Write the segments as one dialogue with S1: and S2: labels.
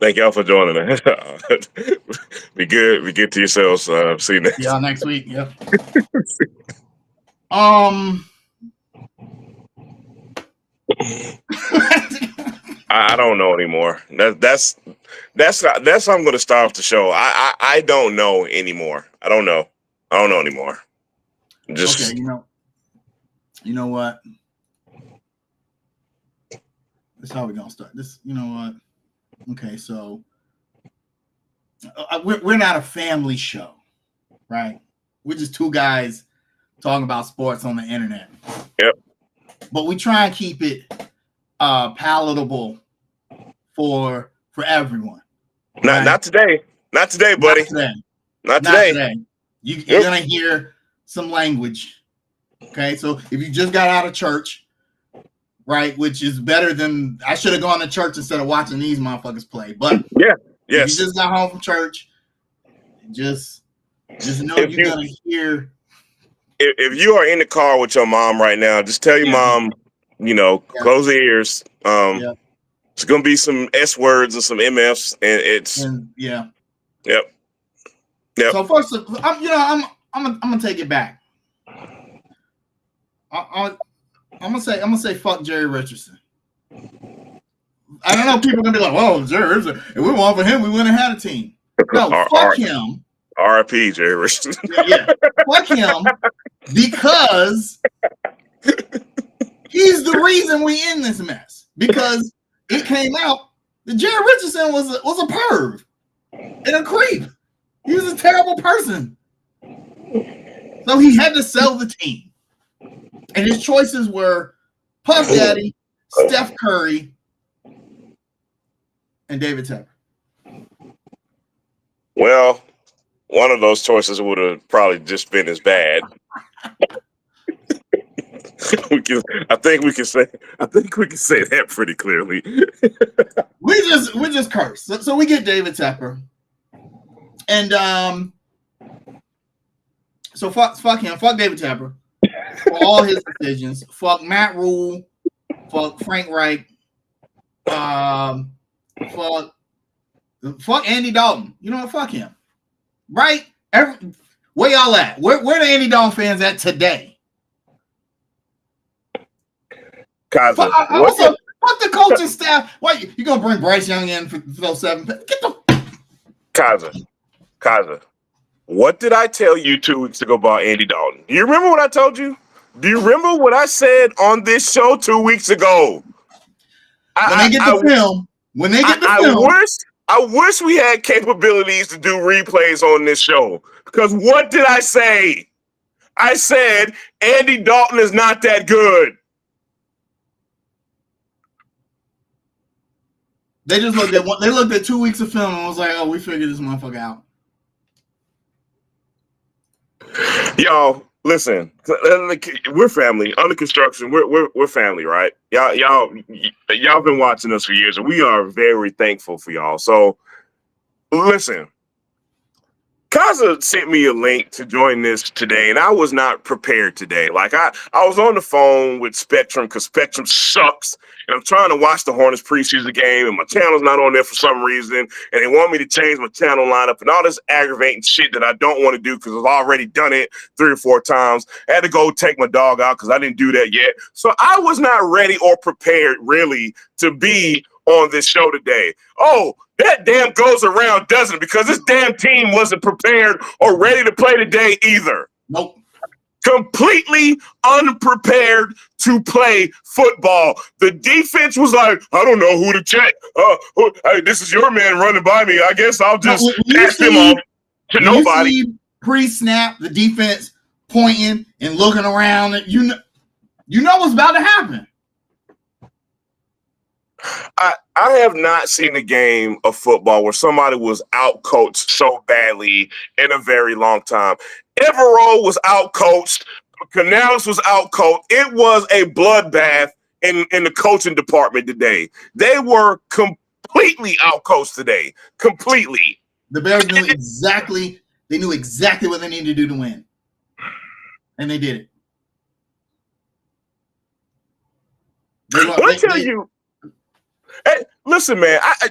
S1: Thank y'all for joining us. Be good. Be good to yourselves. See you
S2: See
S1: next.
S2: y'all next week. Yep. Um.
S1: I don't know anymore. That's how I'm going to start off the show. I don't know anymore. I don't know. I don't know anymore. Just
S2: Okay, you know what? That's how we're gonna start. This, you know what? Okay, so we're not a family show, right? We're just two guys talking about sports on the internet.
S1: Yep.
S2: But we try and keep it palatable for everyone.
S1: Not today. Not today, buddy.
S2: Not today.
S1: Not today.
S2: You're gonna hear some language. Okay, so if you just got out of church, right, which is better than I should have gone to church instead of watching these motherfuckers play. But
S1: Yeah.
S2: if
S1: Yes.
S2: you just got home from church, just know you're gonna hear.
S1: If you are in the car with your mom right now, just tell your mom, close the ears. It's gonna be some S words and some MFs, and
S2: Yep.
S1: Yep.
S2: So first, I'm gonna take it back. I'm gonna say fuck Jerry Richardson. I don't know. People are gonna be like, "Well, Jerry Richardson, if we won for him, we wouldn't have had a team." No, fuck him.
S1: R.I.P. Jerry Richardson.
S2: Yeah, fuck him because he's the reason we in this mess. Because it came out that Jerry Richardson was a perv and a creep. He was a terrible person. So he had to sell the team. And his choices were Puff Daddy, Steph Curry, and David Tepper.
S1: Well, one of those choices would have probably just been as bad. I think we can say that pretty clearly.
S2: we just curse. So we get David Tepper. And so fuck him, fuck David Tepper for all his decisions. Fuck Matt Rule, fuck Frank Reich, fuck Andy Dalton. You know what? Fuck him. Right? Where y'all at? Where the Andy Dalton fans at today?
S1: Fuck
S2: the coaching staff. Why you gonna bring Bryce Young in for those 7? Get the
S1: Kaza. What did I tell you 2 weeks ago about Andy Dalton? Do you remember what I told you? Do you remember what I said on this show 2 weeks ago?
S2: When they get the film,
S1: I wish we had capabilities to do replays on this show. Because what did I say? I said Andy Dalton is not that good.
S2: They just looked at 2 weeks of film and was like, "Oh, we figured this motherfucker out."
S1: Y'all, listen. We're family under construction. We're family, right? Y'all been watching us for years, and we are very thankful for y'all. So, listen. Kaza sent me a link to join this today, and I was not prepared today. Like I was on the phone with Spectrum because Spectrum sucks, and I'm trying to watch the Hornets preseason game, and my channel's not on there for some reason, and they want me to change my channel lineup and all this aggravating shit that I don't want to do because I've already done it 3 or 4 times. I had to go take my dog out because I didn't do that yet. So I was not ready or prepared really to be on this show today. Oh, that damn goes around, doesn't it? Because this damn team wasn't prepared or ready to play today either.
S2: Nope.
S1: Completely unprepared to play football. The defense was like, I don't know who to check. Hey, this is your man running by me. I guess I'll just pass him off to nobody.
S2: You see pre-snap, the defense pointing and looking around. You know what's about to happen.
S1: I have not seen a game of football where somebody was out-coached so badly in a very long time. Evero was out-coached. Canales was out-coached. It was a bloodbath in the coaching department today. They were completely out-coached today. Completely.
S2: The Bears knew exactly what they needed to do to win. And they did it.
S1: Hey, listen, man. I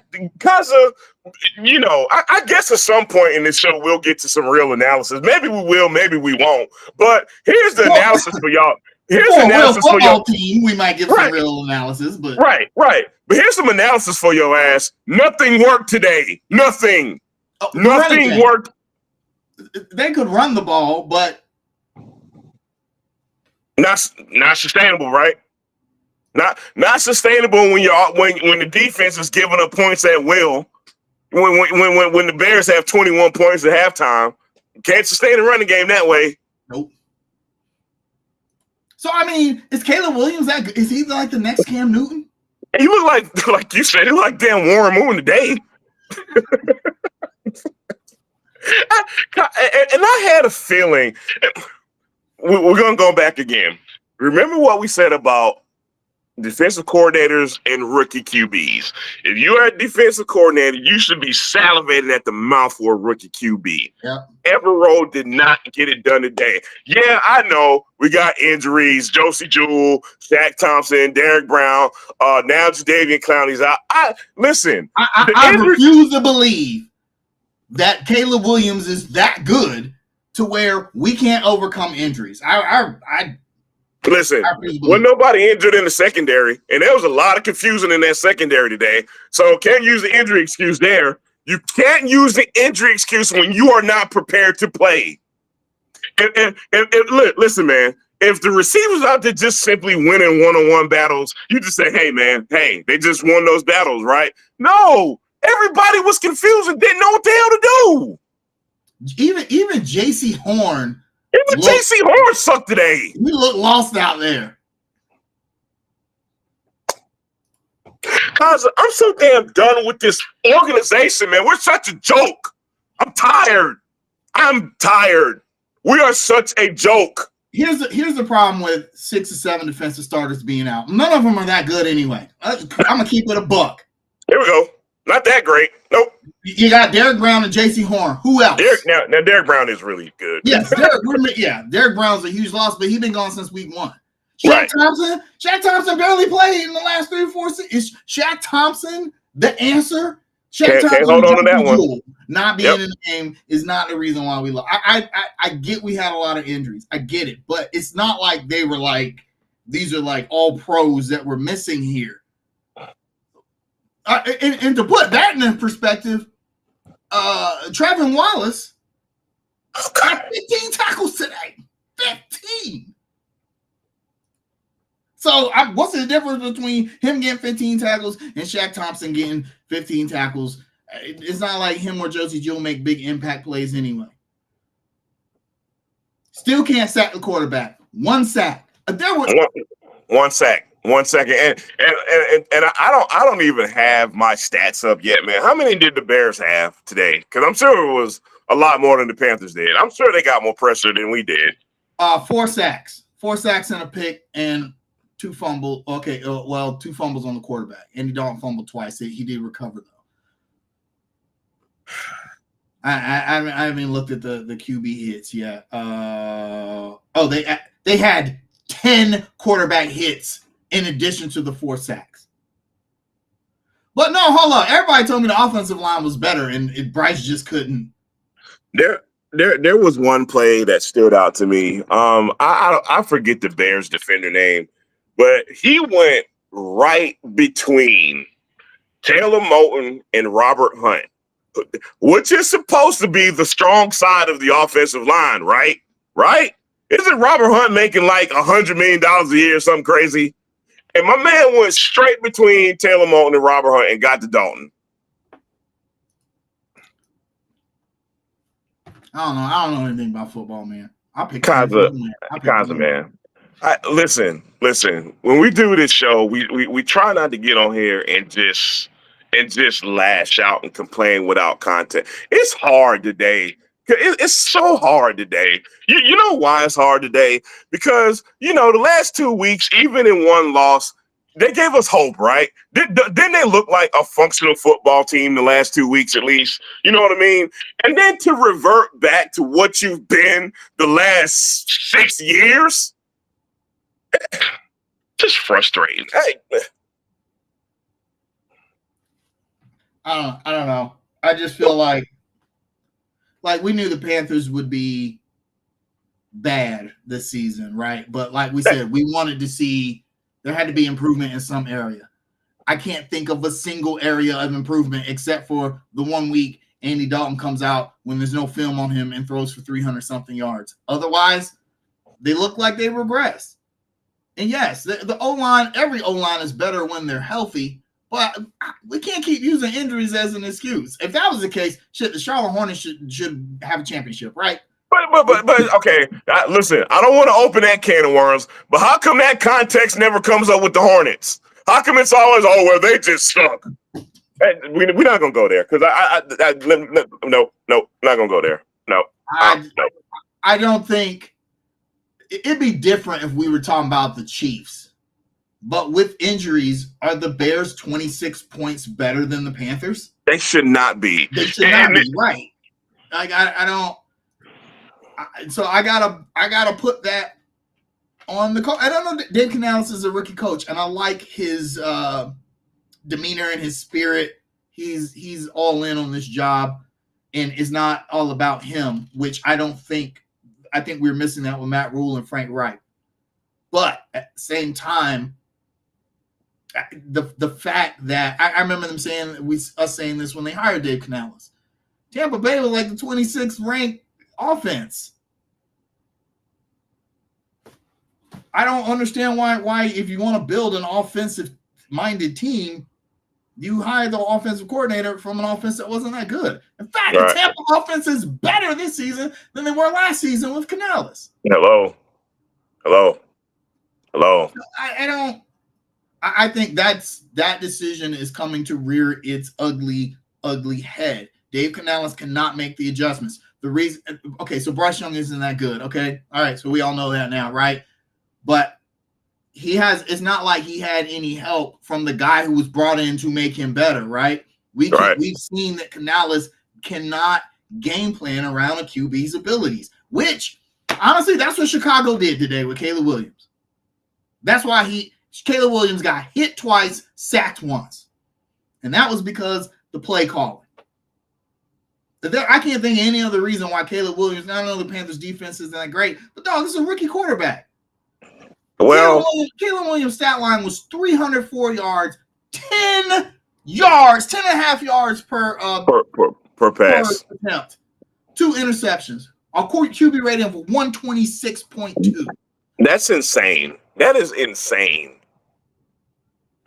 S1: guess at some point in this show we'll get to some real analysis. Maybe we will, maybe we won't. But here's the
S2: Well,
S1: analysis for y'all. Here's the
S2: for a real
S1: analysis for
S2: football
S1: y'all.
S2: team, we might give some
S1: Right,
S2: real analysis, but
S1: right. But here's some analysis for your ass. Nothing worked today. Nothing.
S2: the running
S1: Nothing
S2: game.
S1: worked.
S2: They could run the ball, but
S1: Not sustainable, right? Not sustainable when when the defense is giving up points at will. When the Bears have 21 points at halftime, can't sustain a running game that way.
S2: nope. So I mean, is Caleb Williams that good? Is he like the next Cam Newton?
S1: And you look like you said, you look like damn Warren Moon today. And I had a feeling we're gonna go back again. Remember what we said about defensive coordinators and rookie QBs. If you're a defensive coordinator, you should be salivating at the mouth for a rookie QB.
S2: Yeah.
S1: Everett did not get it done today. Yeah, I know we got injuries. Josie Jewell, Shaq Thompson, Derek Brown, now Jadeveon Clowney's out. Listen.
S2: I refuse to believe that Caleb Williams is that good to where we can't overcome injuries.
S1: Listen, wasn't nobody injured in the secondary, and there was a lot of confusion in that secondary today. So can't use the injury excuse there. You can't use the injury excuse when you are not prepared to play. And listen, man, if the receivers out there just simply winning one-on-one battles, you just say, hey, man, hey, they just won those battles, right? No, everybody was confused and didn't know what the hell to
S2: do. Even J.C. Horn.
S1: Even J.C. Horn sucked today.
S2: We look lost out there.
S1: Cause I'm so damn done with this organization, man. We're such a joke. I'm tired. We are such a joke.
S2: Here's the problem with 6 or 7 defensive starters being out. None of them are that good anyway. I'm gonna keep it a buck.
S1: Here we go. Not that great. Nope.
S2: You got Derek Brown and J.C. Horn. Who else?
S1: Now Derek Brown is really good.
S2: Yes, Derek Brown's a huge loss, but he's been gone since week 1. Shaq Thompson barely played in the last 3 or 4 seasons. Is Shaq Thompson the answer?
S1: Can't hold on to that one.
S2: Not being in the game is not the reason why we lost. I get we had a lot of injuries. I get it, but it's not like they were like these are like all pros that were missing here. And to put that in perspective, Trevin Wallace got 15 tackles today. 15. So what's the difference between him getting 15 tackles and Shaq Thompson getting 15 tackles? It's not like him or Josie Jewell make big impact plays anyway. Still can't sack the quarterback. 1 sack.
S1: One sack. 1 second, and I don't even have my stats up yet, man. How many did the Bears have today? Because I'm sure it was a lot more than the Panthers did. I'm sure they got more pressure than we did.
S2: 4 sacks, 4 sacks and a pick, and 2 fumbles. Okay, 2 fumbles on the quarterback. Andy Dalton fumbled twice. He did recover though. I haven't looked at the QB hits yet. They had 10 quarterback hits in addition to the 4 sacks. But no, hold on. Everybody told me the offensive line was better, and Bryce just couldn't.
S1: There was one play that stood out to me. I forget the Bears defender name, but he went right between Taylor Moton and Robert Hunt, which is supposed to be the strong side of the offensive line, right? Right? Isn't Robert Hunt making like $100 million a year or something crazy? And my man went straight between Taylor Moton and Robert Hunt and got to Dalton.
S2: I don't know anything about football, man. I'll pick
S1: Kaza, man. Listen. When we do this show, we try not to get on here and just lash out and complain without content. It's hard today. It's so hard today. You know why it's hard today? Because, the last 2 weeks, even in one loss, they gave us hope, right? Didn't they look like a functional football team the last 2 weeks at least? You know what I mean? And then to revert back to what you've been the last 6 years, just frustrating. Hey,
S2: I don't know. I just feel like we knew the Panthers would be bad this season, right? But like we said, we wanted to see there had to be improvement in some area. I can't think of a single area of improvement except for the 1 week Andy Dalton comes out when there's no film on him and throws for 300 something yards. Otherwise, they look like they regress. And yes, the O-line, every O-line is better when they're healthy, but we can't keep using injuries as an excuse. If that was the case, shit, the Charlotte Hornets should have a championship, right?
S1: But okay, listen, I don't want to open that can of worms, but how come that context never comes up with the Hornets? How come it's always, oh, well, they just suck? We're not going to go there because no, not going to go there. No.
S2: I don't think it'd be different if we were talking about the Chiefs. But with injuries, are the Bears 26 points better than the Panthers?
S1: They should not be.
S2: They should not be, right. I don't. So I gotta put that on the coach. I don't know. Dave Canales is a rookie coach, and I like his demeanor and his spirit. He's all in on this job, and it's not all about him, which I don't think. I think we're missing that with Matt Rule and Frank Reich. But at the same time, the fact that I remember them saying us saying this when they hired Dave Canales. Tampa Bay was like the 26th ranked offense. I don't understand why if you want to build an offensive-minded team, you hire the offensive coordinator from an offense that wasn't that good. In fact, right. The Tampa offense is better this season than they were last season with Canales.
S1: Hello.
S2: I think that decision is coming to rear its ugly head. Dave Canales cannot make the adjustments. The reason, okay, so Bryce Young isn't that good, okay? All right, so we all know that now, right? But it's not like he had any help from the guy who was brought in to make him better, right? We've seen that Canales cannot game plan around a QB's abilities, which, honestly, that's what Chicago did today with Caleb Williams. That's why Caleb Williams got hit twice, sacked once. And that was because the play calling. I can't think of any other reason why Caleb Williams, I know the Panthers defense isn't that great, but dog, this is a rookie quarterback.
S1: Well,
S2: Caleb Williams' stat line was 304 yards, 10 yards, 10 and a half yards per
S1: pass.
S2: Per attempt. 2 interceptions. A QB rating of 126.2.
S1: That's insane. That is insane.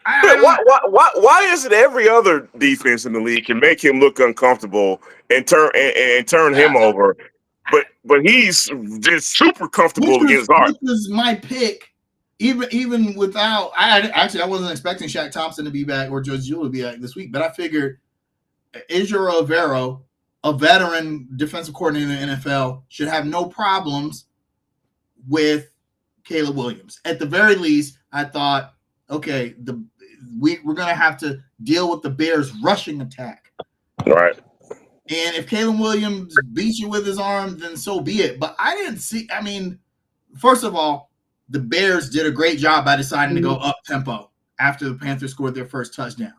S1: Why is it every other defense in the league can make him look uncomfortable and turn him over, but he's just super comfortable against guards?
S2: This is my pick, even without. I wasn't expecting Shaq Thompson to be back or Judge Jewell to be back this week, but I figured Israel Avero, a veteran defensive coordinator in the NFL, should have no problems with Caleb Williams. At the very least, I thought, okay, we're going to have to deal with the Bears' rushing attack.
S1: Right.
S2: And if Caleb Williams beats you with his arm, then so be it. But I didn't see, first of all, the Bears did a great job by deciding to go up-tempo after the Panthers scored their first touchdown.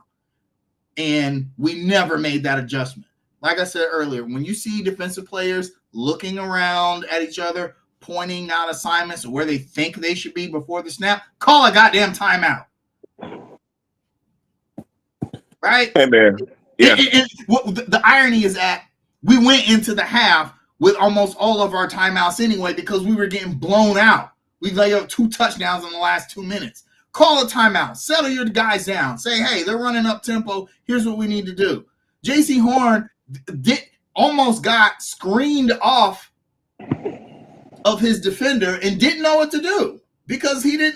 S2: And we never made that adjustment. Like I said earlier, when you see defensive players looking around at each other, pointing out assignments or where they think they should be before the snap, call a goddamn timeout. Right?
S1: Hey, man. Yeah.
S2: The irony is that we went into the half with almost all of our timeouts anyway because we were getting blown out. We laid up 2 touchdowns in the last 2 minutes. Call a timeout. Settle your guys down. Say, hey, they're running up tempo. Here's what we need to do. J.C. Horn almost got screened off of his defender and didn't know what to do because it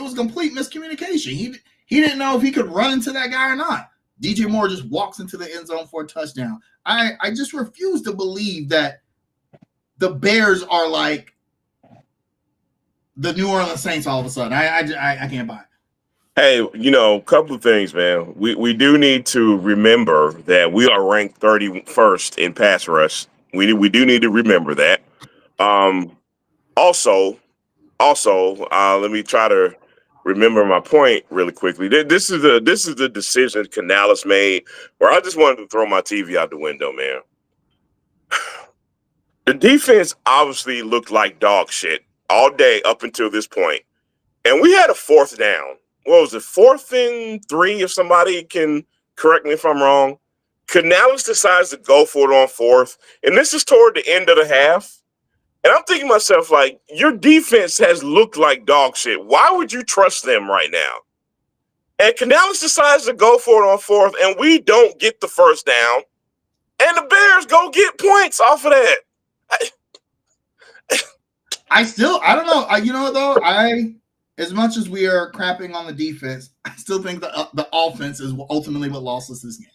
S2: was complete miscommunication. He didn't know if he could run into that guy or not. DJ Moore just walks into the end zone for a touchdown. I just refuse to believe that the Bears are like the New Orleans Saints all of a sudden. I can't buy it.
S1: Hey, a couple of things, man. We do need to remember that we are ranked 31st in pass rush. We do need to remember that. Also, let me try to remember my point really quickly. This is the decision Canales made where I just wanted to throw my TV out the window, man. The defense obviously looked like dog shit all day up until this point. And we had a fourth down. What was it, 4th and 3, if somebody can correct me if I'm wrong? Canales decides to go for it on 4th. And this is toward the end of the half. And I'm thinking to myself, like, your defense has looked like dog shit. Why would you trust them right now? And Canales decides to go for it on 4th, and we don't get the first down. And the Bears go get points off of that.
S2: I don't know. You know, though, as much as we are crapping on the defense, I still think the offense is ultimately what lost us this game.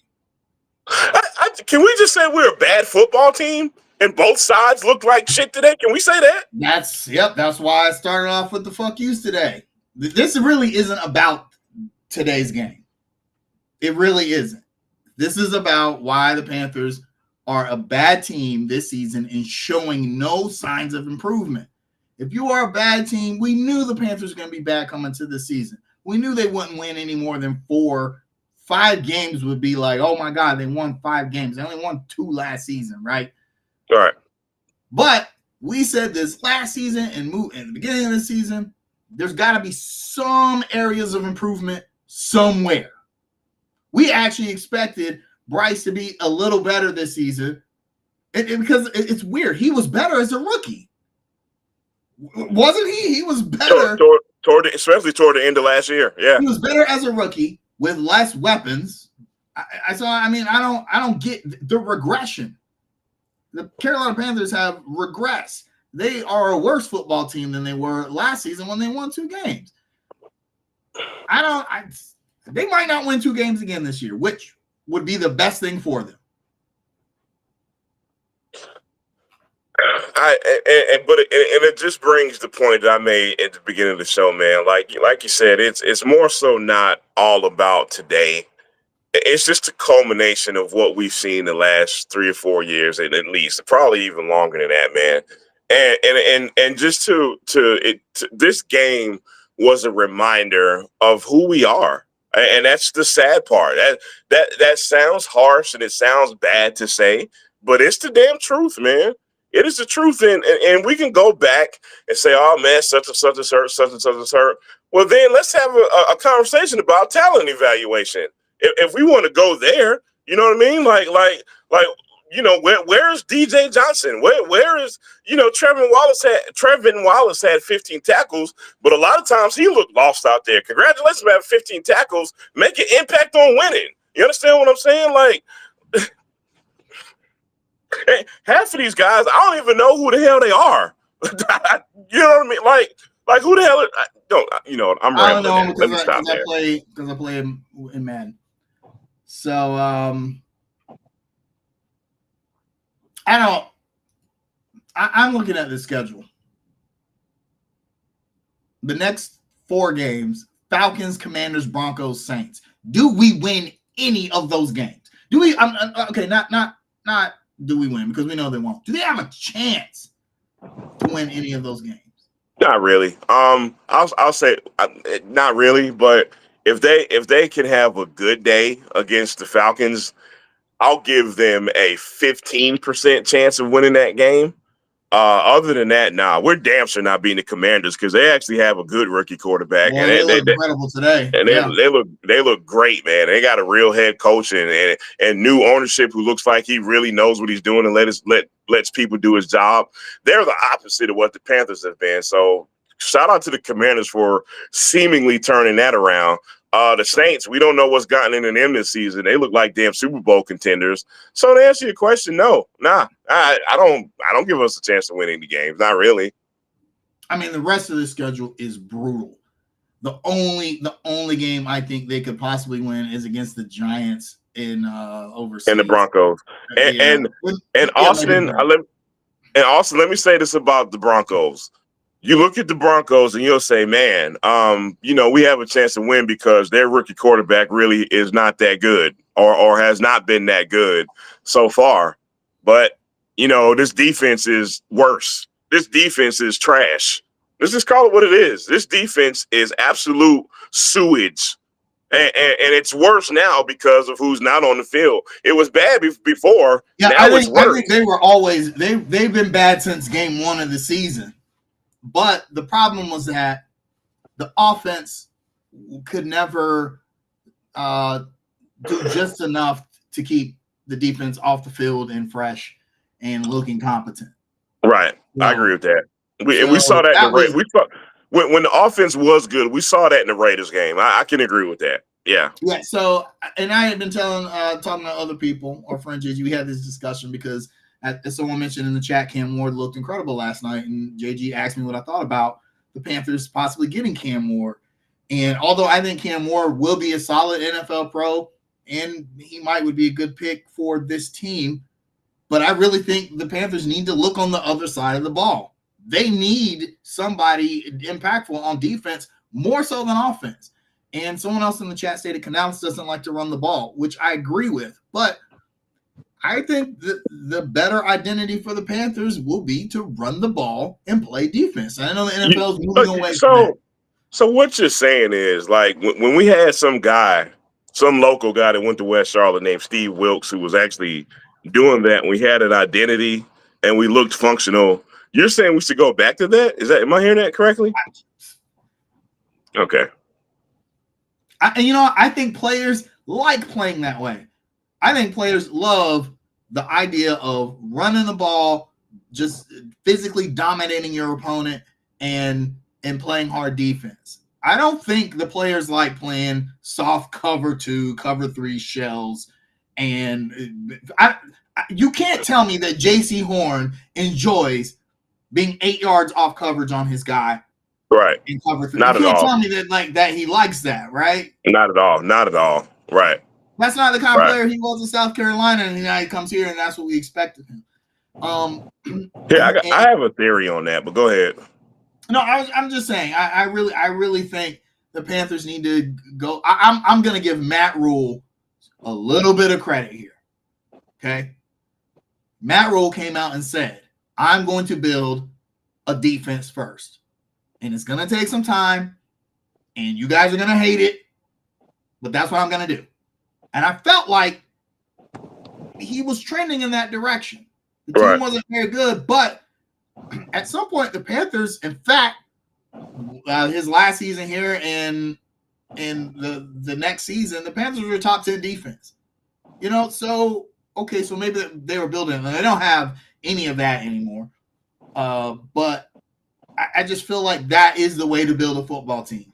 S1: Can we just say we're a bad football team and both sides look like shit today? Can we say that?
S2: That's why I started off with the fuck yous today. This really isn't about today's game. It really isn't. This is about why the Panthers are a bad team this season and showing no signs of improvement. If you are a bad team, we knew the Panthers were going to be bad coming to the season. We knew they wouldn't win any more than 5 games would be like, oh my God, they won 5 games. They only won 2 last season, right?
S1: All right.
S2: But we said this last season and in the beginning of the season, there's got to be some areas of improvement somewhere. We actually expected Bryce to be a little better this season because it's weird. He was better as a rookie. Wasn't he? He was better.
S1: Especially toward the end of last year. Yeah.
S2: He was better as a rookie with less weapons. I don't get the regression. The Carolina Panthers have regressed. They are a worse football team than they were last season when they won 2 games. They might not win 2 games again this year, which would be the best thing for them.
S1: But it just brings the point that I made at the beginning of the show, man. Like you said, it's more so not all about today. It's just a culmination of what we've seen the last 3 or 4 years, at least, probably even longer than that, man. And just this game was a reminder of who we are, and that's the sad part. That sounds harsh and it sounds bad to say, but it's the damn truth, man. It is the truth, and we can go back and say, "Oh man, such and such is hurt, such and such is hurt." Well, then let's have a conversation about talent evaluation. If we want to go there, you know what I mean? Like, you know, where's DJ Johnson? Where is, you know, Trevin Wallace had 15 tackles, but a lot of times he looked lost out there. Congratulations on having 15 tackles, make an impact on winning. You understand what I'm saying? Like, half of these guys, I don't even know who the hell they are. You know what I mean? Like who the hell? I'm rambling.
S2: I don't know because I play in Madden. So I'm looking at the schedule. The next 4 games: Falcons, Commanders, Broncos, Saints. Do we win any of those games? Do we? Okay, not. Do we win? Because we know they won't. Do they have a chance to win any of those games?
S1: Not really. I'll say not really. But if they can have a good day against the Falcons, I'll give them a 15% chance of winning that game. Other than that, nah, we're damn sure not beating the Commanders because they actually have a good rookie quarterback.
S2: Well, and they look incredible today.
S1: And they look great, man. They got a real head coach and new ownership who looks like he really knows what he's doing and lets people do his job. They're the opposite of what the Panthers have been. So shout out to the Commanders for seemingly turning that around. The Saints, we don't know what's gotten into them this season. They look like damn Super Bowl contenders. So to answer your question, no, I don't give us a chance to win any games. Not really.
S2: I mean, the rest of the schedule is brutal. The only game I think they could possibly win is against the Giants in overseas
S1: and the Broncos. And Austin, let me say this about the Broncos. You look at the Broncos and you'll say, man, we have a chance to win because their rookie quarterback really is not that good or has not been that good so far. But, this defense is worse. This defense is trash. Let's just call it what it is. This defense is absolute sewage. And it's worse now because of who's not on the field. It was bad before.
S2: Yeah,
S1: now it's worse.
S2: I think they were always they've been bad since game 1 of the season. But the problem was that the offense could never do just enough to keep the defense off the field and fresh and looking competent.
S1: Right. I agree with that. We saw that in the Raiders. When the offense was good, we saw that in the Raiders game. I can agree with that. Yeah.
S2: Yeah. So, and I had been talking to other people or friends, we had this discussion because as someone mentioned in the chat, Cam Ward looked incredible last night. And JG asked me what I thought about the Panthers possibly getting Cam Ward. And although I think Cam Ward will be a solid NFL pro and he would be a good pick for this team, but I really think the Panthers need to look on the other side of the ball. They need somebody impactful on defense more so than offense. And someone else in the chat stated Canales doesn't like to run the ball, which I agree with. But I think the better identity for the Panthers will be to run the ball and play defense. I know the NFL is moving away from that.
S1: So what you're saying is, like, when we had some local guy that went to West Charlotte named Steve Wilkes, who was actually doing that, and we had an identity and we looked functional. You're saying we should go back to that? Am I hearing that correctly? Okay.
S2: I think players like playing that way. I think players love the idea of running the ball, just physically dominating your opponent and playing hard defense. I don't think the players like playing soft cover 2, cover 3 shells. And you can't tell me that J.C. Horn enjoys being 8 yards off coverage on his guy.
S1: Right.
S2: In cover 3.
S1: Not
S2: you
S1: at
S2: can't
S1: all.
S2: tell me that he likes that, right?
S1: Not at all. Not at all. Right.
S2: That's not the kind of player he was in South Carolina, and now he comes here, and that's what we expected him.
S1: I have a theory on that, but go ahead.
S2: No, I'm just saying. I really think the Panthers need to go. I'm going to give Matt Rule a little bit of credit here. Okay, Matt Rule came out and said, "I'm going to build a defense first, and it's going to take some time, and you guys are going to hate it, but that's what I'm going to do." And I felt like he was trending in that direction. The team wasn't very good, but at some point, the Panthers, in fact, his last season here and the next season, the Panthers were a top 10 defense. So maybe they were building it. They don't have any of that anymore. But I just feel like that is the way to build a football team.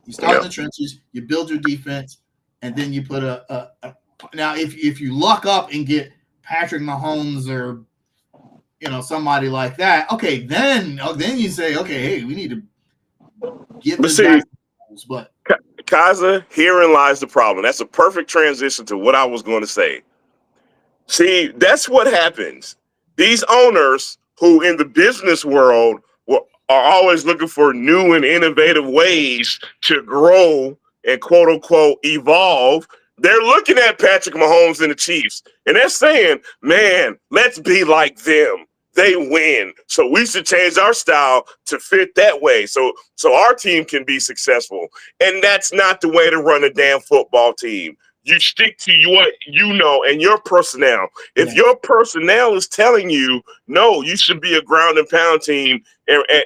S2: You start in the trenches, you build your defense, and then you put now if you luck up and get Patrick Mahomes or somebody like that, okay, then you say, okay, hey, we need to get this guy. But
S1: Kaza, herein lies the problem. That's a perfect transition to what I was going to say. See, that's what happens. These owners who in the business world are always looking for new and innovative ways to grow and quote unquote evolve. They're looking at Patrick Mahomes and the Chiefs, and they're saying, man, let's be like them. They win. So we should change our style to fit that way. So our team can be successful. And that's not the way to run a damn football team. You stick to what you know and your personnel. If your personnel is telling you, no, you should be a ground and pound team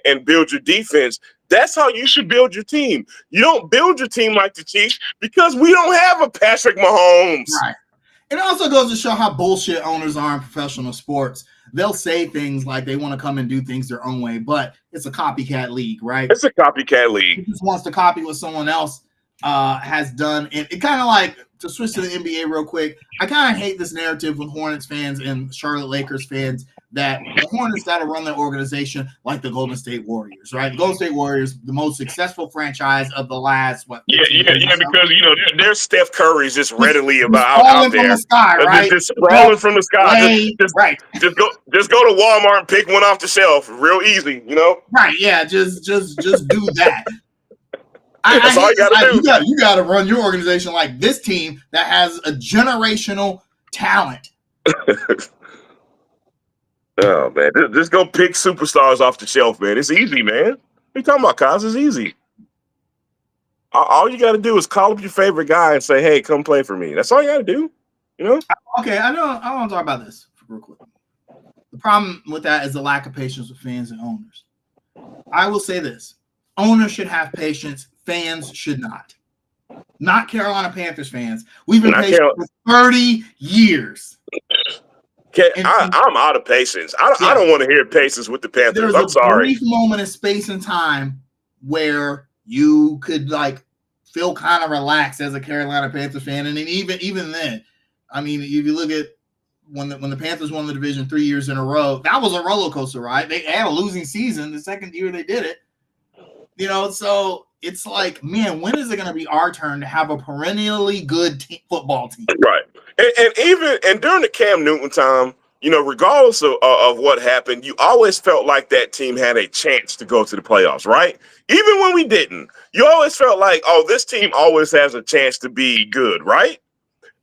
S1: and build your defense, that's how you should build your team. You don't build your team like the Chiefs because we don't have a Patrick Mahomes.
S2: Right. It also goes to show how bullshit owners are in professional sports. They'll say things like they want to come and do things their own way, but it's a copycat league, right?
S1: It's a copycat league.
S2: He just wants to copy what someone else has done. And it kind of like, to switch to the NBA real quick, I kind of hate this narrative with Hornets fans and Charlotte Lakers fans that the Hornets got to run their organization like the Golden State Warriors, right? The Golden State Warriors, the most successful franchise of the last,
S1: because, there's Steph Curry's just readily out there.
S2: From the sky, right?
S1: Just sprawling from the sky. Just go to Walmart and pick one off the shelf. Real easy,
S2: Right, yeah, just do that.
S1: That's all you gotta do.
S2: You gotta run your organization like this team that has a generational talent.
S1: Oh man, just go pick superstars off the shelf, man. It's easy, man. you talking about, Kaz? It's easy. All you got to do is call up your favorite guy and say, "Hey, come play for me." That's all you got to do. You know?
S2: Okay, I want to talk about this real quick. The problem with that is the lack of patience with fans and owners. I will say this: owners should have patience. Fans should not. Not Carolina Panthers fans. We've been patient for 30 years.
S1: I'm out of patience. I don't want to hear patience with the Panthers. I'm sorry.
S2: Brief moment of space and time where you could like feel kind of relaxed as a Carolina Panthers fan, and then even then, I mean, if you look at when the Panthers won the division 3 years in a row, that was a roller coaster ride. They had a losing season the second year they did it, you know. So it's like, man, when is it going to be our turn to have a perennially good football team?
S1: Right, and during the Cam Newton time, you know, regardless of what happened, you always felt like that team had a chance to go to the playoffs, right? Even when we didn't, you always felt like, oh, this team always has a chance to be good, right?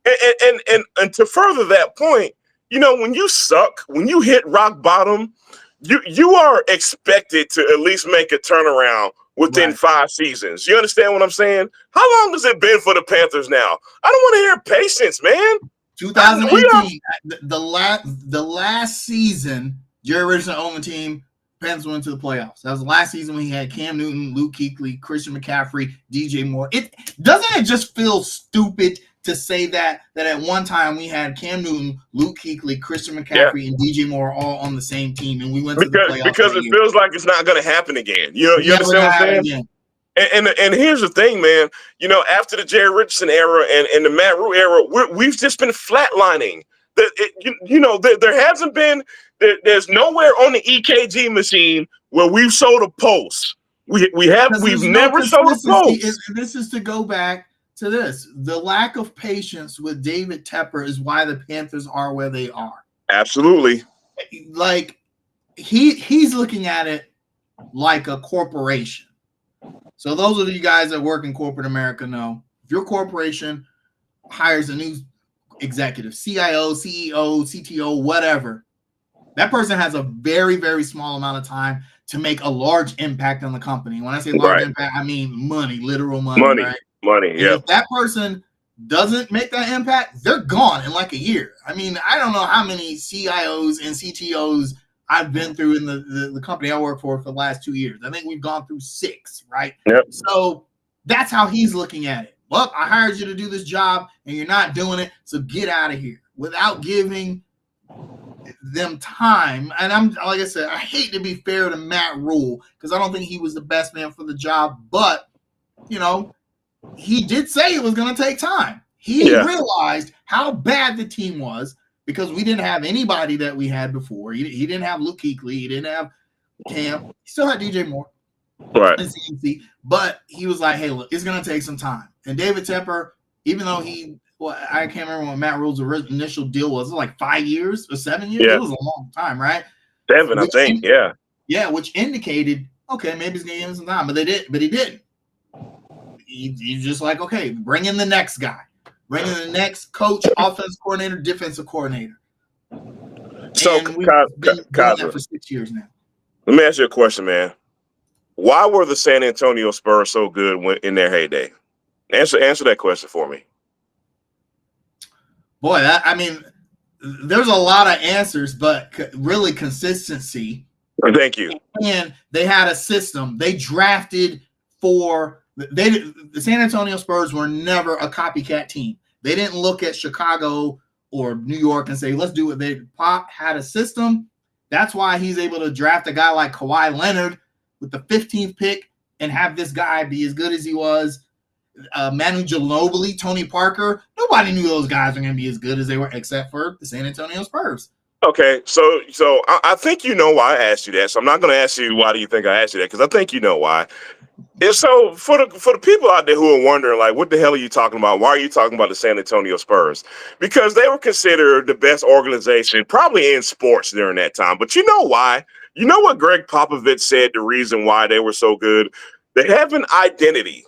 S1: And to further that point, you know, when you suck, when you hit rock bottom, you are expected to at least make a turnaround within 5 seasons. You understand what I'm saying? How long has it been for the Panthers now? I don't want to hear patience, man.
S2: 2018, the last season, Jerry Richardson owned the team. Panthers went to the playoffs. That was the last season when he had Cam Newton, Luke Kuechly, Christian McCaffrey, DJ Moore. Doesn't it just feel stupid to say that at one time we had Cam Newton, Luke Kuechly, Christian McCaffrey, and DJ Moore all on the same team, and we went to the playoffs
S1: because it feels like it's not going to happen again. You understand what I'm saying? Again. And here's the thing, man. You know, after the Jerry Richardson era and the Matt Rule era, we've just been flatlining. There hasn't been. There's nowhere on the EKG machine where we've sold a pulse. We've never sold a pulse.
S2: This is to go back to this. The lack of patience with David Tepper is why the Panthers are where they are.
S1: Absolutely.
S2: Like he's looking at it like a corporation. So those of you guys that work in corporate America know if your corporation hires a new executive, CIO, CEO, CTO, whatever, that person has a very, very small amount of time to make a large impact on the company. When I say large impact, I mean money, literal money, right?
S1: Money, yeah.
S2: If that person doesn't make that impact, they're gone in like a year. I mean, I don't know how many CIOs and CTOs I've been through in the company I work for the last 2 years. I think we've gone through 6, right?
S1: Yep.
S2: So that's how he's looking at it. Well, I hired you to do this job and you're not doing it, so get out of here without giving them time. And I'm like I said, I hate to be fair to Matt Rule because I don't think he was the best man for the job, but you know, he did say it was going to take time. He realized how bad the team was because we didn't have anybody that we had before. He didn't have Luke Kuechly. He didn't have Cam. He still had DJ Moore.
S1: Right.
S2: And CMC, but he was like, hey, look, it's going to take some time. And David Tepper, even though I can't remember what Matt Rule's initial deal was. It was like 5 years or 7 years.
S1: Yeah.
S2: It was a long time, right?
S1: 7, I think. Yeah.
S2: Yeah, which indicated, okay, maybe he's going to give him some time, but he didn't. He's just like, okay, bring in the next guy. Bring in the next coach, offensive coordinator, defensive coordinator.
S1: So,
S2: and we've been doing that for 6 years now.
S1: Let me ask you a question, man. Why were the San Antonio Spurs so good in their heyday? Answer that question for me.
S2: Boy, there's a lot of answers, but really consistency.
S1: Thank you.
S2: And they had a system. They drafted the San Antonio Spurs were never a copycat team. They didn't look at Chicago or New York and say, let's do it. Pop had a system. That's why he's able to draft a guy like Kawhi Leonard with the 15th pick and have this guy be as good as he was. Manu Ginobili, Tony Parker. Nobody knew those guys were going to be as good as they were except for the San Antonio Spurs.
S1: Okay, so I think you know why I asked you that. So I'm not going to ask you why do you think I asked you that because I think you know why. And so for the people out there who are wondering, like, what the hell are you talking about? Why are you talking about the San Antonio Spurs? Because they were considered the best organization probably in sports during that time. But you know why? You know what Greg Popovich said the reason why they were so good? They have an identity.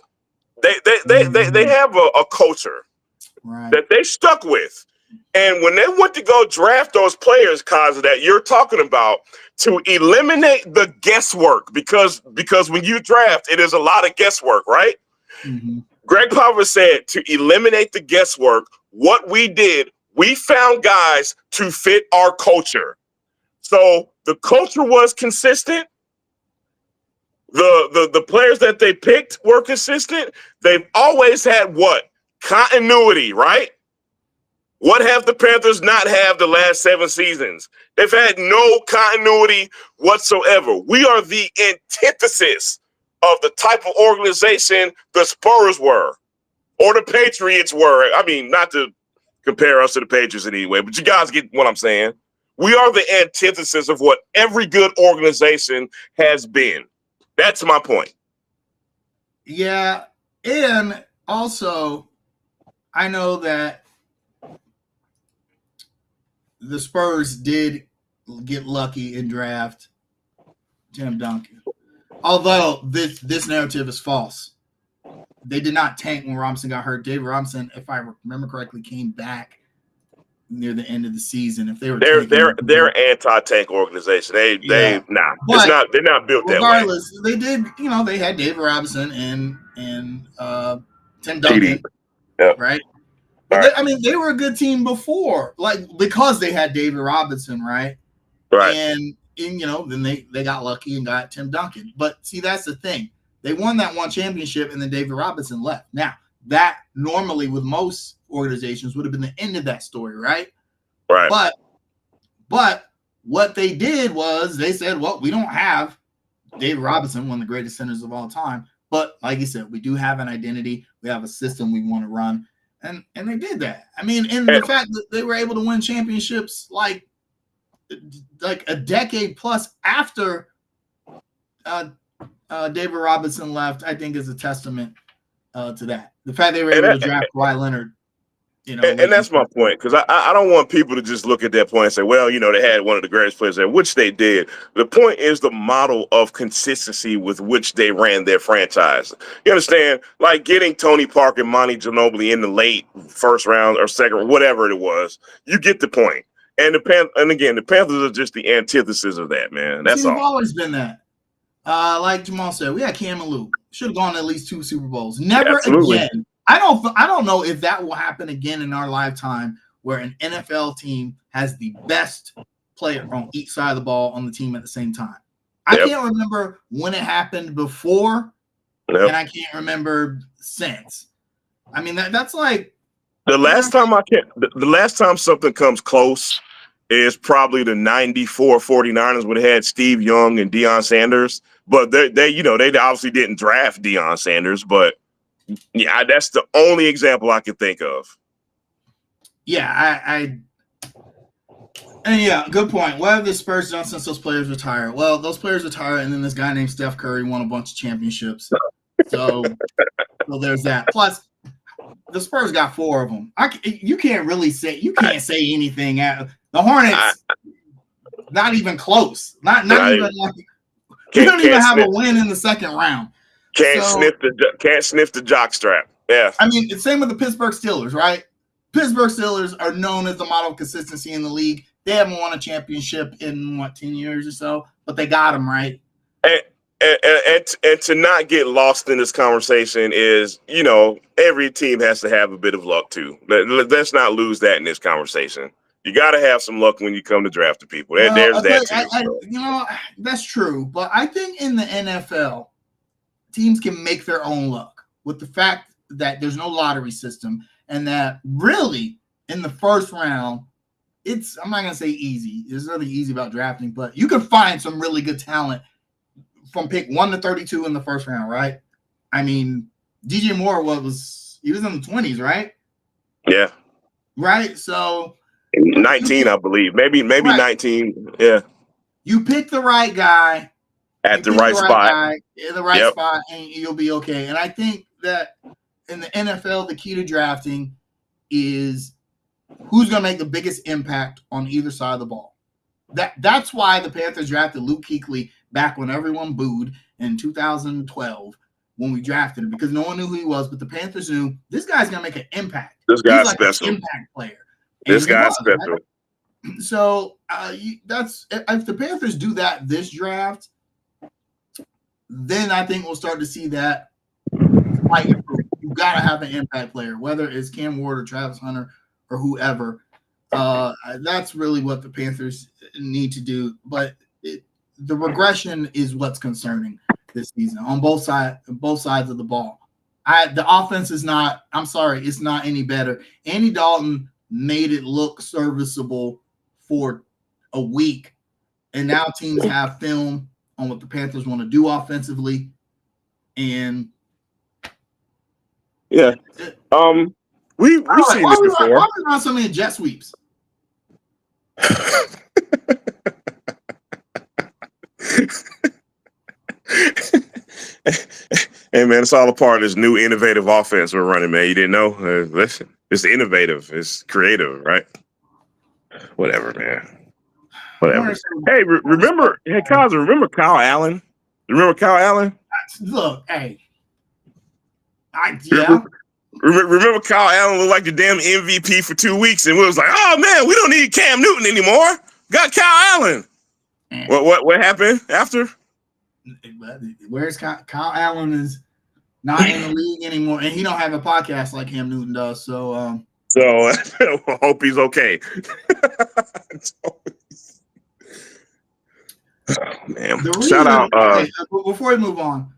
S1: They have a culture that they stuck with. And when they went to go draft those players, cause that you're talking about, to eliminate the guesswork, because when you draft, it is a lot of guesswork, right?
S2: Mm-hmm.
S1: Greg Popovich said to eliminate the guesswork, what we did, we found guys to fit our culture. So the culture was consistent. The players that they picked were consistent. They've always had what? Continuity, right? What have the Panthers not have the last 7 seasons? They've had no continuity whatsoever. We are the antithesis of the type of organization the Spurs were or the Patriots were. I mean, not to compare us to the Patriots in any way, but you guys get what I'm saying. We are the antithesis of what every good organization has been. That's my point.
S2: Yeah, and also, I know that the Spurs did get lucky and draft Tim Duncan. Although this narrative is false. They did not tank when Robinson got hurt. David Robinson, if I remember correctly, came back near the end of the season. If they were
S1: they're anti-tank organization. They're not built that way.
S2: Regardless, they did, they had David Robinson and Tim Duncan.
S1: Yep.
S2: Right? But they were a good team before, because they had David Robinson, right?
S1: Right.
S2: And then they got lucky and got Tim Duncan. But see, that's the thing. They won that one championship, and then David Robinson left. Now, that normally with most organizations would have been the end of that story, right?
S1: Right.
S2: But what they did was they said, well, we don't have David Robinson, one of the greatest centers of all time. But like you said, we do have an identity. We have a system we want to run. And they did that. I mean, and the fact that they were able to win championships like a decade plus after David Robinson left, I think is a testament to that. The fact they were able to draft Kawhi Leonard. And
S1: that's my point, because I don't want people to just look at that point and say, well, they had one of the greatest players there, which they did. The point is the model of consistency with which they ran their franchise. You understand? Like getting Tony Parker and Monty Ginobili in the late first round or second, whatever it was. You get the point. And the Panthers are just the antithesis of that, man. That's all.
S2: We've always been that. Like Jamal said, we had Cam and Luke. Should have gone to at least 2 Super Bowls. Never again. I don't know if that will happen again in our lifetime, where an NFL team has the best player on each side of the ball on the team at the same time. I can't remember when it happened before, and I can't remember since. I mean, that's like
S1: the last time something comes close is probably the 94 49ers when they had Steve Young and Deion Sanders. But they obviously didn't draft Deion Sanders, but yeah, that's the only example I can think of.
S2: Yeah, good point. What have the Spurs done since those players retired? Well, those players retired, and then this guy named Steph Curry won a bunch of championships. So there's that. Plus, the Spurs got 4 of them. You can't say anything. The Hornets, not even close. Not even like you don't even have a win in the second round.
S1: Can't sniff the jockstrap. Yeah.
S2: I mean, it's same with the Pittsburgh Steelers, right? Pittsburgh Steelers are known as the model of consistency in the league. They haven't won a championship in 10 years or so, but they got them, right?
S1: And to not get lost in this conversation is, every team has to have a bit of luck too. Let's not lose that in this conversation. You got to have some luck when you come to draft the people. There's that too.
S2: That's true. But I think in the NFL, teams can make their own luck with the fact that there's no lottery system, and that really in the first round, I'm not going to say easy. There's nothing easy about drafting, but you can find some really good talent from pick 1 to 32 in the first round, right? I mean, DJ Moore he was in the 20s, right?
S1: Yeah.
S2: Right? So
S1: 19, I believe. Maybe right. 19. Yeah.
S2: You pick the right guy
S1: at the right spot.
S2: In the right spot, and you'll be okay. And I think that in the NFL, the key to drafting is who's going to make the biggest impact on either side of the ball. That's why the Panthers drafted Luke Kuechly back when everyone booed in 2012 when we drafted him, because no one knew who he was, but the Panthers knew this guy's going to make an impact.
S1: This guy's special.
S2: An impact player.
S1: This
S2: And he
S1: guy's
S2: was,
S1: special.
S2: right? So that's if the Panthers do that this draft, then I think we'll start to see that slight improvement. You gotta have an impact player, whether it's Cam Ward or Travis Hunter or whoever. That's really what the Panthers need to do. But the regression is what's concerning this season on both sides of the ball. The offense is not. I'm sorry, it's not any better. Andy Dalton made it look serviceable for a week, and now teams have film on what the Panthers want to do offensively, and
S1: yeah, we've seen this before.
S2: Why are we on so many jet sweeps?
S1: Hey man, it's all a part of this new innovative offense we're running, man. You didn't know? Listen, it's innovative, it's creative, right? Whatever, man. Whatever. Hey, remember Kyle Allen? Remember Kyle Allen?
S2: Look, hey.
S1: Remember Kyle Allen looked like the damn MVP for 2 weeks, and we was like, oh man, we don't need Cam Newton anymore. Got Kyle Allen. What happened after?
S2: Where's Kyle Allen is not in the league anymore, and he don't have a podcast like Cam Newton does. So
S1: I hope he's okay. Oh, man. Shout out.
S2: Before we move on,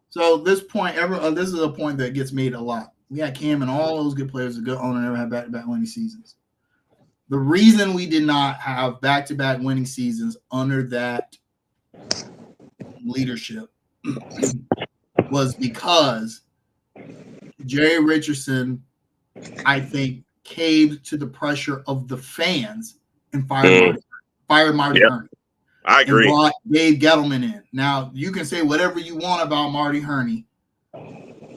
S2: so this point, this is a point that gets made a lot. We had Cam and all those good players, a good owner, never had back-to-back winning seasons. The reason we did not have back-to-back winning seasons under that leadership was because Jerry Richardson, I think, caved to the pressure of the fans and fired Marty Herney.
S1: I agree.
S2: And brought Dave Gettleman in. Now, you can say whatever you want about Marty Herney,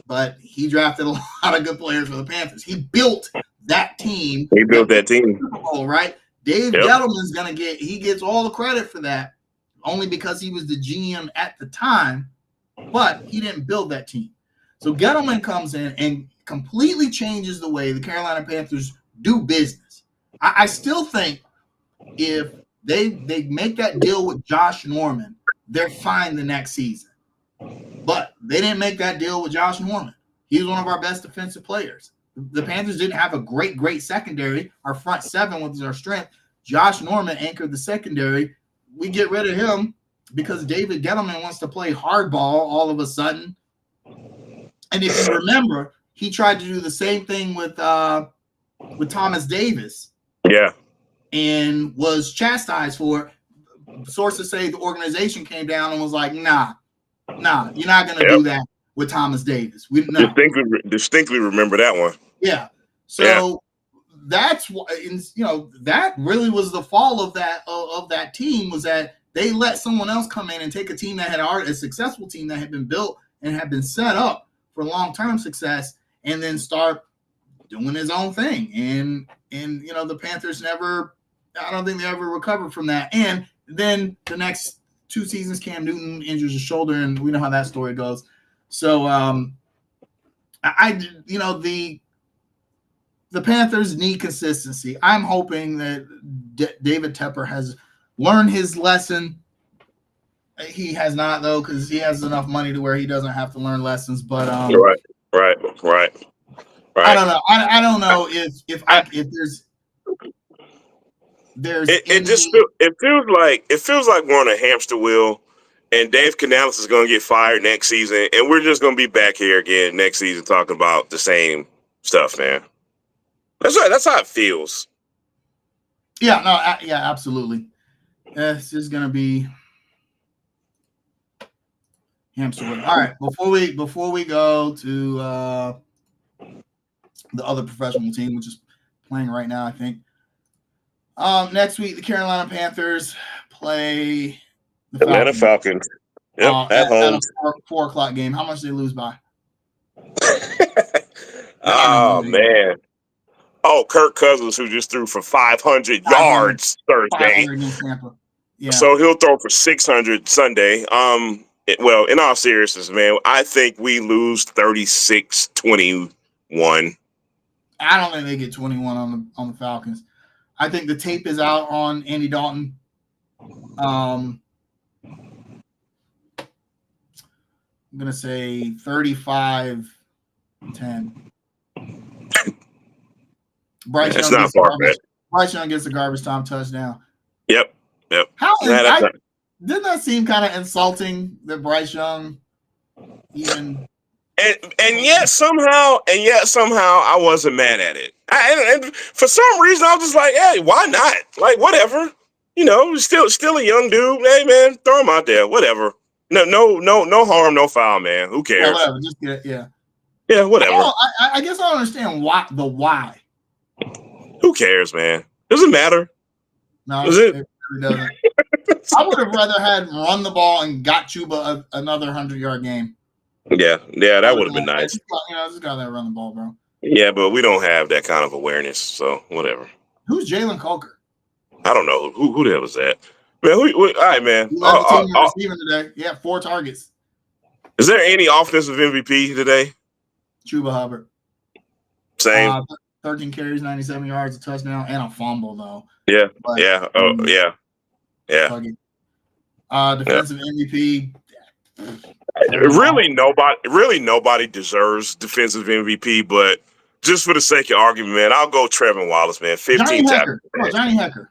S2: but he drafted a lot of good players for the Panthers. He built that team.
S1: He built that team.
S2: Right? Dave Gettleman's going to he gets all the credit for that only because he was the GM at the time, but he didn't build that team. So Gettleman comes in and completely changes the way the Carolina Panthers do business. I still think if they make that deal with Josh Norman, they're fine the next season. But they didn't make that deal with Josh Norman. He's one of our best defensive players. The Panthers didn't have a great secondary. Our front seven was our strength. Josh Norman anchored the secondary. We get rid of him because David Gettleman wants to play hardball all of a sudden. And if you remember, he tried to do the same thing with Thomas Davis.
S1: Yeah.
S2: And was chastised for it. Sources say the organization came down and was like, nah, you're not going to do that with Thomas Davis.
S1: Distinctly remember that one.
S2: Yeah. So that's what, that really was the fall of that team, was that they let someone else come in and take a team that had already, a successful team that had been built and had been set up for long-term success, and then start doing his own thing. And the Panthers I don't think they ever recovered from that. And then the next 2 seasons, Cam Newton injures his shoulder, and we know how that story goes. So the Panthers need consistency. I'm hoping that David Tepper has learned his lesson. He has not, though, because he has enough money to where he doesn't have to learn lessons. But
S1: right.
S2: I don't know. I don't know if there's
S1: it feels like we're on a hamster wheel, and Dave Canales is going to get fired next season, and we're just going to be back here again next season talking about the same stuff, man. That's right. That's how it feels.
S2: Yeah. No. Yeah. Absolutely. It's just going to be hamster wheel. All right. Before we go to the other professional team, which is playing right now, I think. Next week, the Carolina Panthers play the
S1: Atlanta Falcons. Yep, at home.
S2: A 4 o'clock game. How much did they lose by?
S1: Oh, man. Oh, Kirk Cousins, who just threw for 500 yards Thursday.
S2: 500 against Tampa. Yeah.
S1: So he'll throw for 600 Sunday. In all seriousness, man, I think we lose 36-21.
S2: I don't think they get 21 on the Falcons. I think the tape is out on Andy Dalton. I'm gonna say 35-10. Bryce
S1: It's
S2: Young
S1: not far fetched.
S2: gets a garbage time touchdown.
S1: Yep.
S2: How
S1: Nah,
S2: didn't that seem kind of insulting that Bryce Young even
S1: and yet somehow I wasn't mad at it. And for some reason I was just like, hey, why not? Like, whatever. Still a young dude. Hey man, throw him out there. Whatever. No harm, no foul, man. Who cares?
S2: Yeah, whatever. Just get it. Yeah.
S1: Yeah, whatever.
S2: I guess I don't understand why.
S1: Who cares, man? Doesn't matter.
S2: No,
S1: Does it?
S2: really doesn't. I would have rather had run the ball and got Chuba another 100-yard game.
S1: Yeah, that would have been nice.
S2: Just got there run the ball, bro.
S1: Yeah, but we don't have that kind of awareness, so whatever.
S2: Who's Jalen Coker?
S1: I don't know who the hell is that, man. All right, man.
S2: He led the team in receiving today. Yeah, 4 targets.
S1: Is there any offensive MVP today?
S2: Chuba Hubbard.
S1: Same.
S2: 13 carries, 97 yards, a touchdown, and a fumble though.
S1: Yeah,
S2: but,
S1: yeah.
S2: Defensive MVP.
S1: Really nobody deserves defensive MVP, but just for the sake of argument, man, I'll go Trevin Wallace, man. 15 tackles.
S2: Johnny Hecker.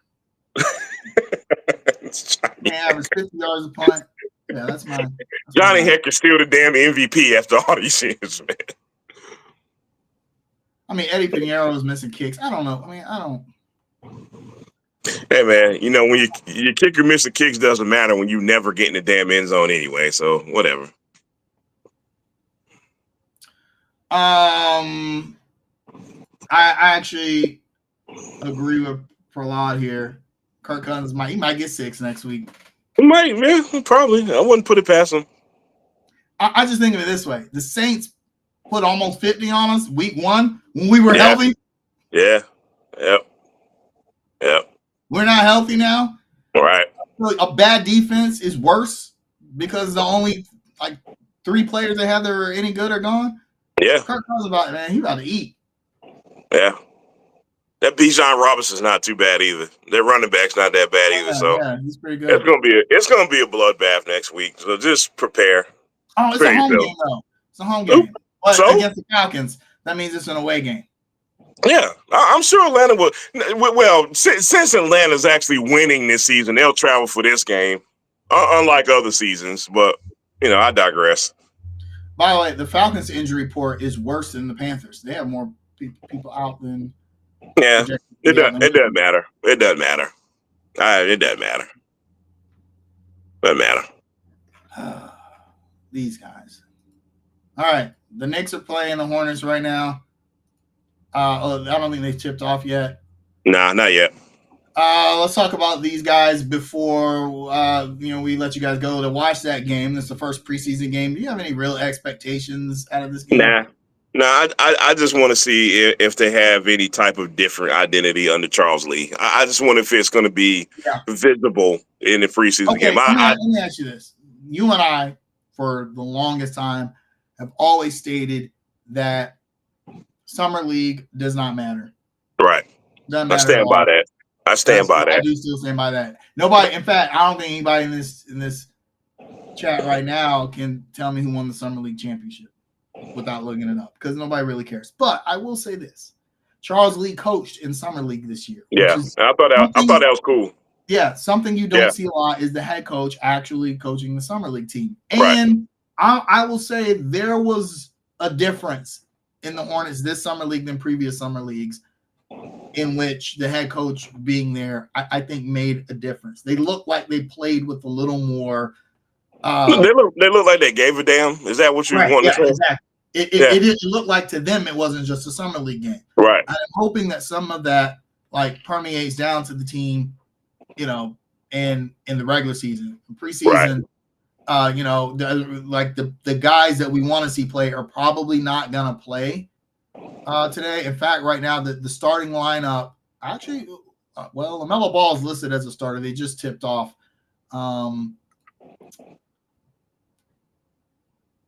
S2: Man, average 50 yards a punt. Yeah, that's mine.
S1: Johnny Hecker's still the damn MVP after all these years, man.
S2: I mean, Eddie Pinheiro is missing kicks. I don't know.
S1: Hey, man, when your kicker missing kicks doesn't matter when you never get in the damn end zone anyway, so whatever.
S2: I actually agree with Prahlad here. Kirk Cousins might get 6 next week.
S1: He might, man. Probably. I wouldn't put it past him.
S2: I just think of it this way. The Saints put almost 50 on us week 1 when we were healthy.
S1: Yeah. Yep.
S2: We're not healthy now.
S1: All right.
S2: A bad defense is worse because the only 3 players they have that are any good are gone.
S1: Yeah.
S2: Kirk Cousins he about to eat.
S1: Yeah. That Bijan Robinson's not too bad either. Their running back's not that bad either. So
S2: he's pretty good.
S1: It's gonna be a bloodbath next week. So just prepare.
S2: Oh, it's a home game though. It's a home game. But against the Falcons, that means it's an away game.
S1: Yeah, I'm sure Atlanta will. Well, since Atlanta's actually winning this season, they'll travel for this game, unlike other seasons. But I digress.
S2: By the way, the Falcons' injury report is worse than the Panthers. They have more people out than.
S1: Yeah, it doesn't matter. It doesn't matter. It doesn't matter. Doesn't matter.
S2: These guys. All right, the Knicks are playing the Hornets right now. I don't think they've tipped off yet.
S1: Nah, not yet.
S2: Let's talk about these guys before we let you guys go to watch that game. This is the first preseason game. Do you have any real expectations out of this game?
S1: Nah. I just want to see if they have any type of different identity under Charles Lee. I just wonder if it's going to be visible in the preseason game.
S2: Let me ask you this. You and I, for the longest time, have always stated that Summer League does not matter.
S1: Right. I stand by that. I do
S2: still stand by that. Nobody, in fact, I don't think anybody in this chat right now can tell me who won the Summer League championship without looking it up because nobody really cares. But I will say this: Charles Lee coached in Summer League this year.
S1: Yeah, I thought that was cool.
S2: Yeah, something you don't see a lot is the head coach actually coaching the Summer League team. And I will say there was a difference in the Hornets this Summer League than previous Summer Leagues, in which the head coach being there, I think made a difference. They looked like they played with a little more.
S1: They look like they gave a damn. Is that what you want to say?
S2: Exactly. It didn't look like to them it wasn't just a Summer League game.
S1: Right. I'm
S2: hoping that some of that permeates down to the team, in the regular season, preseason. Right. The guys that we want to see play are probably not gonna play today. In fact, right now the starting lineup actually, LaMelo Ball is listed as a starter. They just tipped off.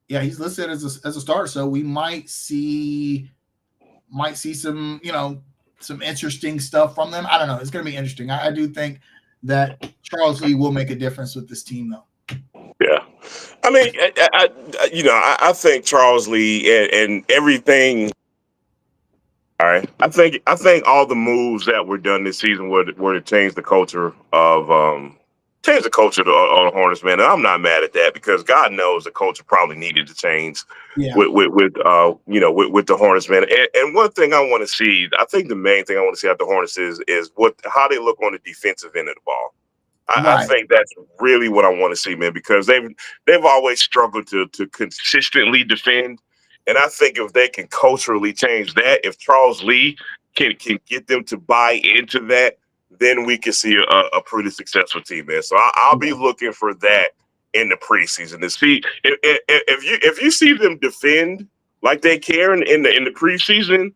S2: He's listed as a starter, so we might see might see some, some interesting stuff from them. I don't know. It's going to be interesting. I do think that Charles Lee will make a difference with this team, though.
S1: Yeah. I mean, I think Charles Lee and everything. All right. I think all the moves that were done this season were to change the culture of on the Hornets, man. And I'm not mad at that because God knows the culture probably needed to change with the Hornets, man. And one thing I want to see, I think the main thing I want to see out the Hornets is how they look on the defensive end of the ball. I think that's really what I want to see, man, because they've always struggled to consistently defend. And I think if they can culturally change that, if Charles Lee can get them to buy into that, then we can see a pretty successful team, man. So I'll be looking for that in the preseason to see if you see them defend like they care in the preseason.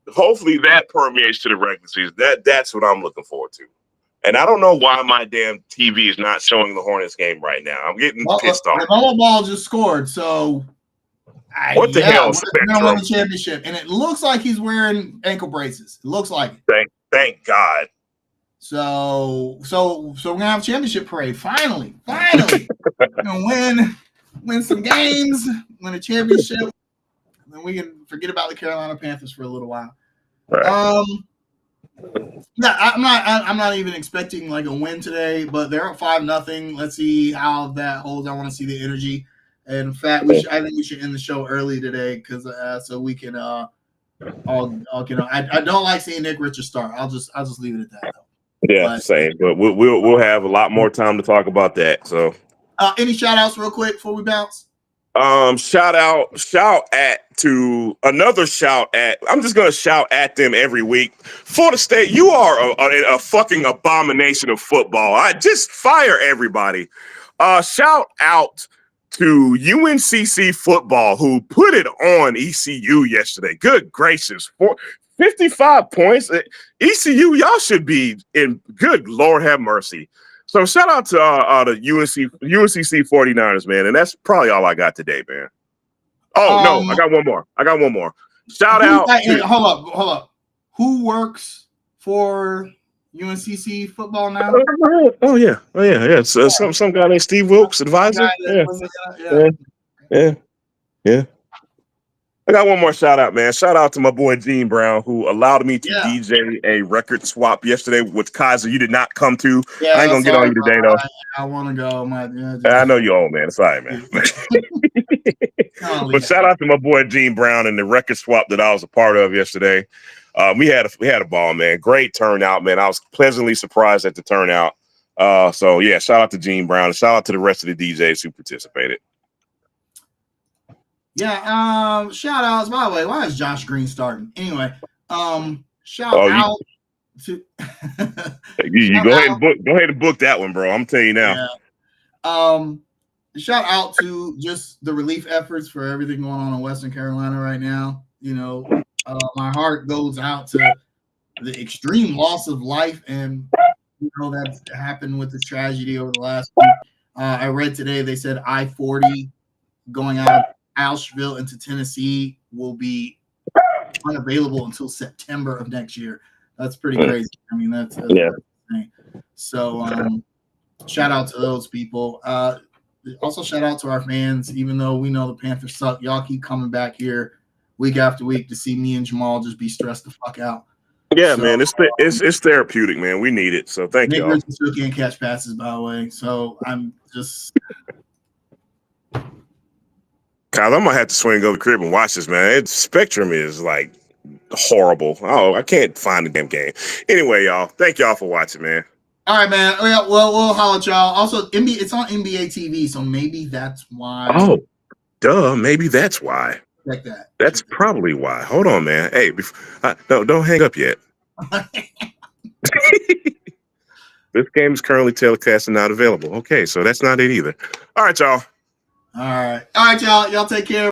S1: Hopefully that permeates to the regular season. That's what I'm looking forward to. And I don't know why my damn TV is not showing the Hornets game right now. I'm getting pissed off.
S2: LaMelo Ball just scored, so
S1: what the hell?
S2: We're gonna win the championship, and it looks like he's wearing ankle braces. It looks like
S1: it. Thank God.
S2: So we're gonna have a championship parade. Finally, we're gonna win some games, win a championship, and then we can forget about the Carolina Panthers for a little while.
S1: Right.
S2: Yeah, I'm not even expecting like a win today, but they're up 5-0. Let's see how that holds. I want to see the energy. And in fact, I think we should end the show early today because so we can I don't like seeing Nick Richards start. I'll just leave it at that though.
S1: Yeah, same. But we'll have a lot more time to talk about that. So
S2: any shout outs real quick before we bounce?
S1: Shout at. I'm just gonna shout at them every week. Florida State, you are a fucking abomination of football. I just fire everybody. Shout out to UNCC football who put it on ECU yesterday. Good gracious, 55 points. ECU, y'all should be in. Good Lord, have mercy. So shout out to the UNCC 49ers, man. And that's probably all I got today, man. Oh, no, I got one more. Shout out.
S2: Hold up. Who works for UNCC football now?
S1: Oh, yeah. It's some guy named Steve Wilkes, advisor. Yeah. I got one more shout out, man. Shout out to my boy Gene Brown, who allowed me to DJ a record swap yesterday, which Kaiser, you did not come to. I ain't gonna get on you today, though.
S2: I want to go.
S1: I know you're old, man. It's all right, man. But shout out to my boy Gene Brown and the record swap that I was a part of yesterday. We had a ball, man. Great turnout, man. I was pleasantly surprised at the turnout. So yeah, shout out to Gene Brown and shout out to the rest of the DJs who participated.
S2: Yeah, shout outs. By the way, why is Josh Green starting? Anyway, shout out to
S1: you go ahead and book that one, bro. I'm telling you now.
S2: Yeah. Shout out to just the relief efforts for everything going on in Western Carolina right now. My heart goes out to the extreme loss of life and that's happened with the tragedy over the last week. I read today they said I-40 going out of Asheville into Tennessee will be unavailable until September of next year. That's pretty crazy. I mean, that's insane. So shout out to those people. Also shout out to our fans, even though we know the Panthers suck. Y'all keep coming back here week after week to see me and Jamal just be stressed the fuck out.
S1: Yeah, so, man, it's therapeutic, man. We need it. So thank you.
S2: Nick Richards still can't catch passes, by the way. So I'm just
S1: Kyle, I'm gonna have to swing over the crib and watch this, man. Spectrum is like horrible. Oh, I can't find the damn game. Anyway, y'all, thank y'all for watching, man.
S2: All right, man. Well, we'll holler at y'all. Also, it's on NBA TV, so maybe that's why.
S1: Oh, duh. Maybe that's why.
S2: Check that.
S1: That's probably why. Hold on, man. Hey, don't hang up yet. This game is currently telecast and not available. Okay, so that's not it either. All right, y'all.
S2: All right, y'all. Y'all take care.